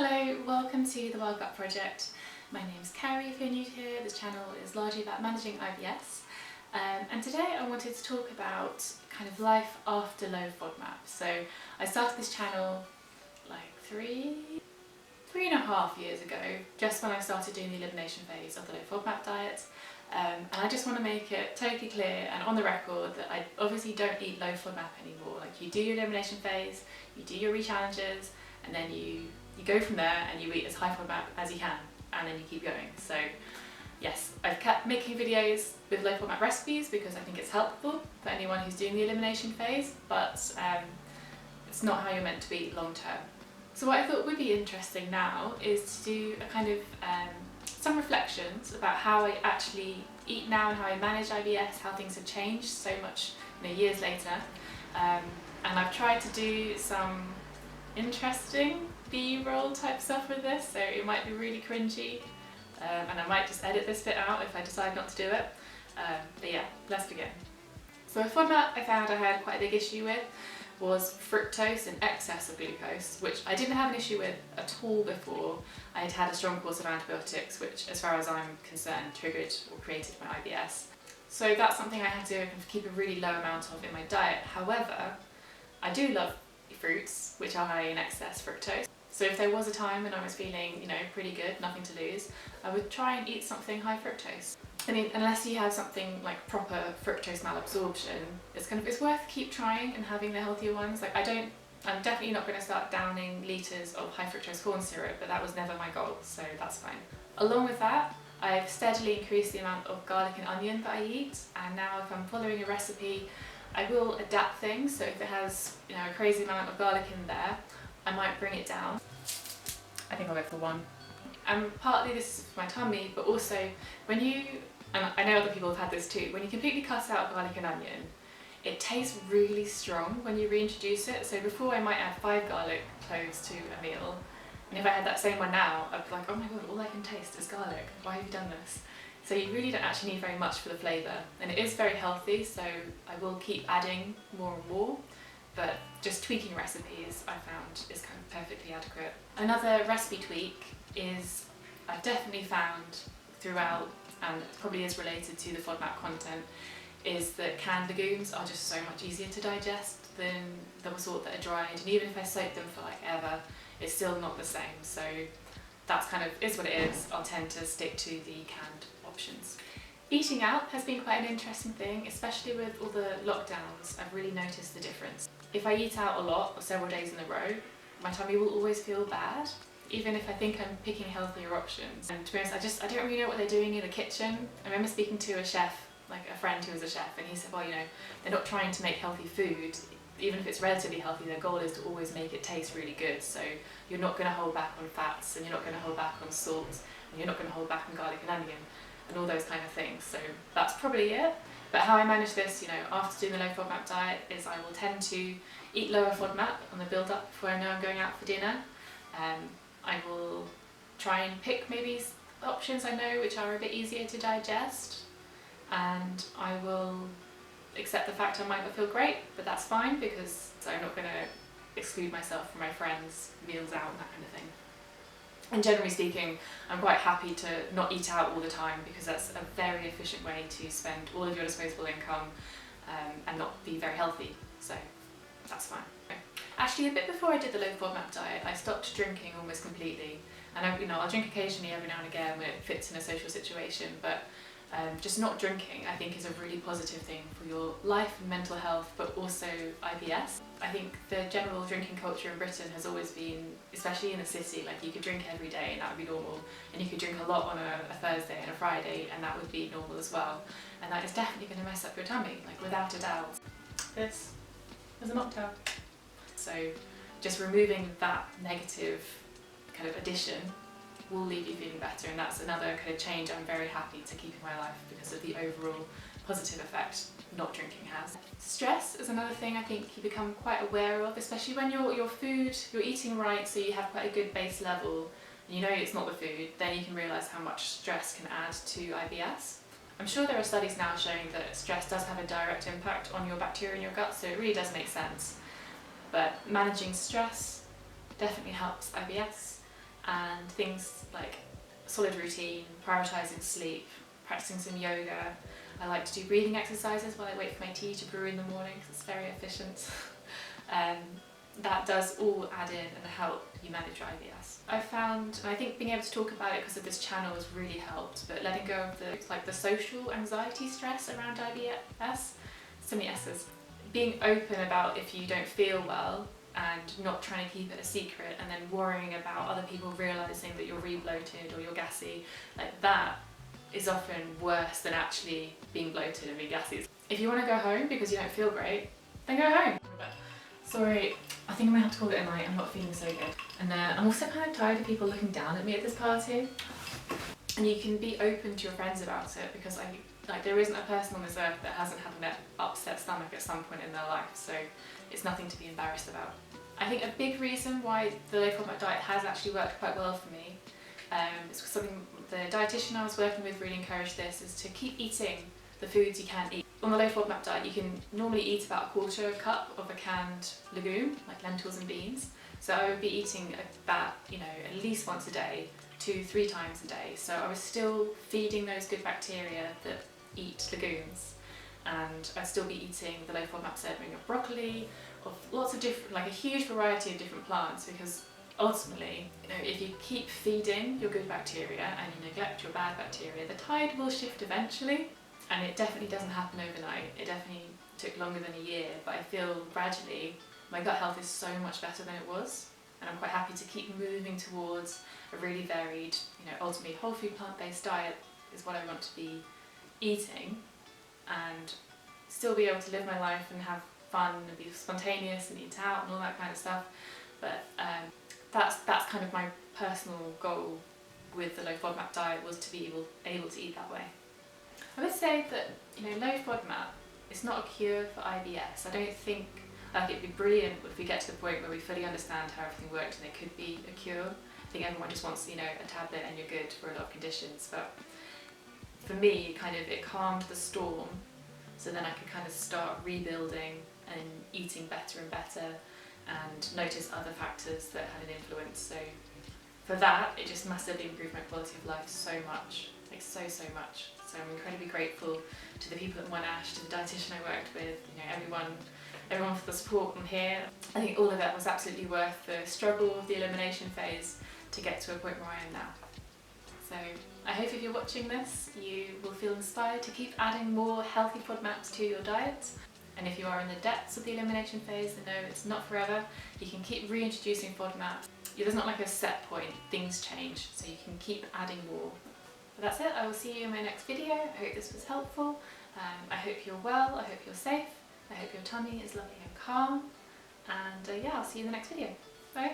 Hello, welcome to the Wild Gut Project. My name's Carrie if you're new here. This channel is largely about managing IBS. And today I wanted to talk about kind of life after low FODMAP. So I started this channel like three and a half years ago, just when I started doing the elimination phase of the low FODMAP diet. And I just want to make it totally clear and on the record that I obviously don't eat low FODMAP anymore. Like, you do your elimination phase, you do your re-challenges, and then you go from there and you eat as high FODMAP as you can, and then you keep going. So yes, I've kept making videos with low FODMAP recipes because I think it's helpful for anyone who's doing the elimination phase, but it's not how you're meant to eat long term. So what I thought would be interesting now is to do a kind of some reflections about how I actually eat now and how I manage IBS, how things have changed so much years later. And I've tried to do some interesting B-roll type stuff with this, so it might be really cringy, and I might just edit this bit out if I decide not to do it. But yeah, let's begin. So a FODMAP I found I had quite a big issue with was fructose and excess of glucose, which I didn't have an issue with at all before. I had had a strong course of antibiotics, which as far as I'm concerned triggered or created my IBS. So that's something I had to keep a really low amount of in my diet. However, I do love fruits, which are high in excess fructose. So if there was a time when I was feeling, pretty good, nothing to lose, I would try and eat something high fructose. I mean, unless you have something like proper fructose malabsorption, it's worth keep trying and having the healthier ones. Like, I'm definitely not going to start downing litres of high fructose corn syrup, but that was never my goal, so that's fine. Along with that, I've steadily increased the amount of garlic and onion that I eat, and now if I'm following a recipe, I will adapt things. So if it has, a crazy amount of garlic in there, I might bring it down. I think I'll go for one. And partly this is for my tummy, but also when you, and I know other people have had this too, when you completely cut out garlic and onion, it tastes really strong when you reintroduce it. So before I might add 5 garlic cloves to a meal, and if I had that same one now, I'd be like, oh my god, all I can taste is garlic. Why have you done this? So you really don't actually need very much for the flavour, and it is very healthy, so I will keep adding more and more, but just tweaking recipes I found is kind of perfectly adequate. Another recipe tweak is I've definitely found throughout, and it probably is related to the FODMAP content, is that canned legumes are just so much easier to digest than the sort that are dried, and even if I soak them for like ever, it's still not the same. So that's kind of is what it is. I'll tend to stick to the canned options. Eating out has been quite an interesting thing, especially with all the lockdowns. I've really noticed the difference. If I eat out a lot or several days in a row, my tummy will always feel bad, even if I think I'm picking healthier options. And to be honest, I don't really know what they're doing in the kitchen. I remember speaking to a chef, like a friend who was a chef, and he said, well, they're not trying to make healthy food. Even if it's relatively healthy, their goal is to always make it taste really good. So you're not going to hold back on fats, and you're not going to hold back on salt, and you're not going to hold back on garlic and onion, and all those kind of things. So that's probably it. But how I manage this, after doing the low FODMAP diet, is I will tend to eat lower FODMAP on the build up before I know I'm going out for dinner. I will try and pick maybe options I know which are a bit easier to digest, and I will accept the fact I might not feel great, but that's fine because I'm not going to exclude myself from my friends' meals out and that kind of thing. And generally speaking, I'm quite happy to not eat out all the time because that's a very efficient way to spend all of your disposable income and not be very healthy, so that's fine. Actually, a bit before I did the low FODMAP diet, I stopped drinking almost completely, and I'll drink occasionally every now and again when it fits in a social situation, but just not drinking I think is a really positive thing for your life and mental health, but also IBS. I think the general drinking culture in Britain has always been, especially in the city, like you could drink every day and that would be normal, and you could drink a lot on a Thursday and a Friday and that would be normal as well, and that is definitely going to mess up your tummy, like without a doubt. This is a mocktail. So just removing that negative kind of addition will leave you feeling better, and that's another kind of change I'm very happy to keep in my life because of the overall positive effect not drinking has. Stress is another thing I think you become quite aware of, especially when you're eating right, so you have quite a good base level and it's not the food, then you can realise how much stress can add to IBS. I'm sure there are studies now showing that stress does have a direct impact on your bacteria in your gut, so it really does make sense. But managing stress definitely helps IBS. and things like solid routine, prioritising sleep, practicing some yoga. I like to do breathing exercises while I wait for my tea to brew in the morning because it's very efficient. That does all add in and help you manage your IBS. I found, and I think being able to talk about it because of this channel has really helped, but letting go of the social anxiety stress around IBS, so many S's. Being open about if you don't feel well and not trying to keep it a secret and then worrying about other people realising that you're really bloated or you're gassy, like that is often worse than actually being bloated and being gassy. If you want to go home because you don't feel great, then go home. Sorry, I think I might have to call it a night. I'm not feeling so good. And I'm also kind of tired of people looking down at me at this party. And you can be open to your friends about it because there isn't a person on this earth that hasn't had an upset stomach at some point in their life, so it's nothing to be embarrassed about. I think a big reason why the low FODMAP diet has actually worked quite well for me, it's something the dietitian I was working with really encouraged this, is to keep eating the foods you can eat. On the low FODMAP diet you can normally eat about a quarter cup of a canned legume, like lentils and beans. So I would be eating about, at least once a day, 2-3 times a day. So I was still feeding those good bacteria that eat legumes, and I'd still be eating the low FODMAP serving of broccoli, of lots of different, like a huge variety of different plants, because ultimately, if you keep feeding your good bacteria and you neglect your bad bacteria, the tide will shift eventually. And it definitely doesn't happen overnight. It definitely took longer than a year, but I feel gradually my gut health is so much better than it was, and I'm quite happy to keep moving towards a really varied, ultimately whole food plant-based diet is what I want to be eating, and still be able to live my life and have fun and be spontaneous and eat out and all that kind of stuff. But that's kind of my personal goal with the low FODMAP diet, was to be able to eat that way. I would say that low FODMAP is not a cure for IBS. I don't think it'd be brilliant if we get to the point where we fully understand how everything works and it could be a cure. I think everyone just wants a tablet and you're good for a lot of conditions. But for me, it calmed the storm, so then I could kind of start rebuilding and eating better and better, and notice other factors that had an influence. So for that, it just massively improved my quality of life so much, so much. So I'm incredibly grateful to the people at Monash, to the dietitian I worked with, everyone for the support from here. I think all of it was absolutely worth the struggle of the elimination phase to get to a point where I am now. So I hope if you're watching this, you will feel inspired to keep adding more healthy FODMAPs to your diet. And if you are in the depths of the elimination phase, then no, it's not forever. You can keep reintroducing FODMAPs. There's not like a set point, things change, so you can keep adding more. But that's it, I will see you in my next video. I hope this was helpful. I hope you're well, I hope you're safe, I hope your tummy is lovely and calm. And yeah, I'll see you in the next video. Bye!